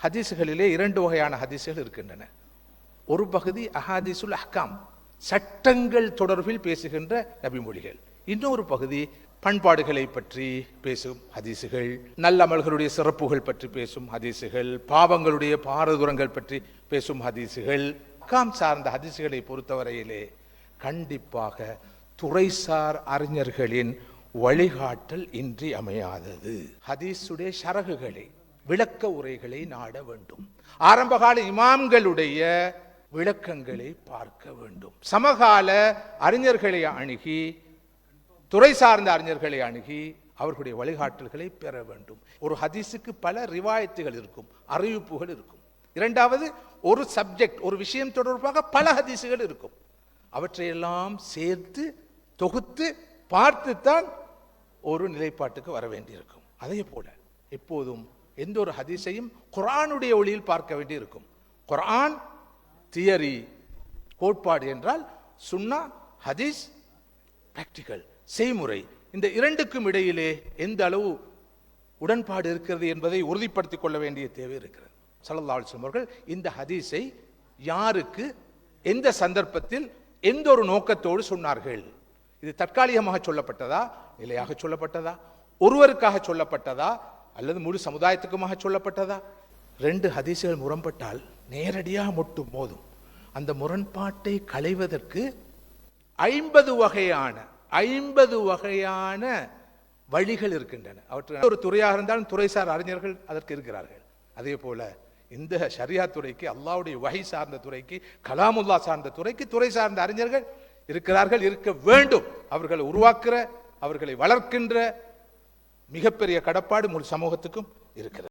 ஹதீசுகளிலே இரண்டு வகையான ஹதீசுகள் இருக்கின்றன. ஒரு பகுதி அஹாதீசுல் அஹ்காம், சட்டங்கள் தொடர்பில் பேசுகின்ற நபிமொழிகள். இன்னொரு பகுதி பண்பாடுகளை பற்றி பேசும் ஹதீசுகள், நல்லமல்களுடைய சிறப்புகள் பற்றி பேசும் ஹதீசுகள், பாவங்களுடைய பாரதூரங்கள் பற்றி பேசும் ஹதீசுகள். அஹ்காம் சார்ந்த ஹதீசுகளை பொறுத்தவரையிலே கண்டிப்பாக துறைசார் அறிஞர்களின் வழிகாட்டல் இன்றி அமையாதது. ஹதீஸுடைய ஷரகுகளை, விளக்க உரைகளை நாட வேண்டும். ஆரம்பகால இமாம்களுடைய விளக்கங்களை பார்க்க வேண்டும். சமகால அறிஞர்களை அணுகி, துறை சார்ந்த அறிஞர்களை அணுகி அவர்களுடைய வழிகாட்டல்களை பெற வேண்டும். ஒரு ஹதீஸுக்கு பல ரிவாயத்துகள் இருக்கும், அறிவிப்புகள் இருக்கும். இரண்டாவது, ஒரு சப்ஜெக்ட், ஒரு விஷயம் தொடர்பாக பல ஹதீஸுகள் இருக்கும். அவற்றையெல்லாம் சேர்த்து தொகுத்து பார்த்துத்தான் ஒரு நிலைப்பாட்டுக்கு வர வேண்டியிருக்கும். அதே போல எப்போதும் எந்த ஒரு ஹதீஸையும் குர்ஆனுடைய ஒளியில் பார்க்க வேண்டியிருக்கும். குர்ஆன் தியரி, கோட்பாடு என்றால், சுன்னா ஹதீஸ் பிராக்டிக்கல், செய்முறை. இந்த இரண்டுக்கும் இடையிலே எந்த அளவு உடன்பாடு இருக்கிறது என்பதை உறுதிப்படுத்திக் கொள்ள வேண்டிய தேவை இருக்கிறது. ஸல்லல்லாஹு அலைஹி வஸல்லம் அவர்கள் இந்த ஹதீஸை யாருக்கு, எந்த சந்தர்ப்பத்தில், எந்த ஒரு நோக்கத்தோடு சொன்னார்கள்? இது தற்காலிகமாக சொல்லப்பட்டதா, நிலையாக சொல்லப்பட்டதா, ஒருவருக்காக சொல்லப்பட்டதா, அல்லது முழு சமுதாயத்துக்குமாக சொல்லப்பட்டதா? ரெண்டு ஹதீசுகள் முரண்பட்டால் நேரடியாக முட்டும் போதும் அந்த முரண்பாட்டை களைவதற்கு 50 வகையான வழிகள் இருக்கின்றன. அவற்றை ஒரு துறையாக இருந்தாலும் துறைசார் அறிஞர்கள் அதற்கு இருக்கிறார்கள். அதே போல இந்த ஷரியா துறைக்கு, அல்லாஹ்வுடைய வஹி சார்ந்த துறைக்கு, கலாமுல்லா சார்ந்த துறைக்கு துறை சார்ந்த அறிஞர்கள் இருக்கிறார்கள், இருக்க வேண்டும். அவர்களை உருவாக்குற, அவர்களை வளர்க்கின்ற மிகப்பெரிய கடப்பாடு முழு சமூகத்துக்கும் இருக்கிறது.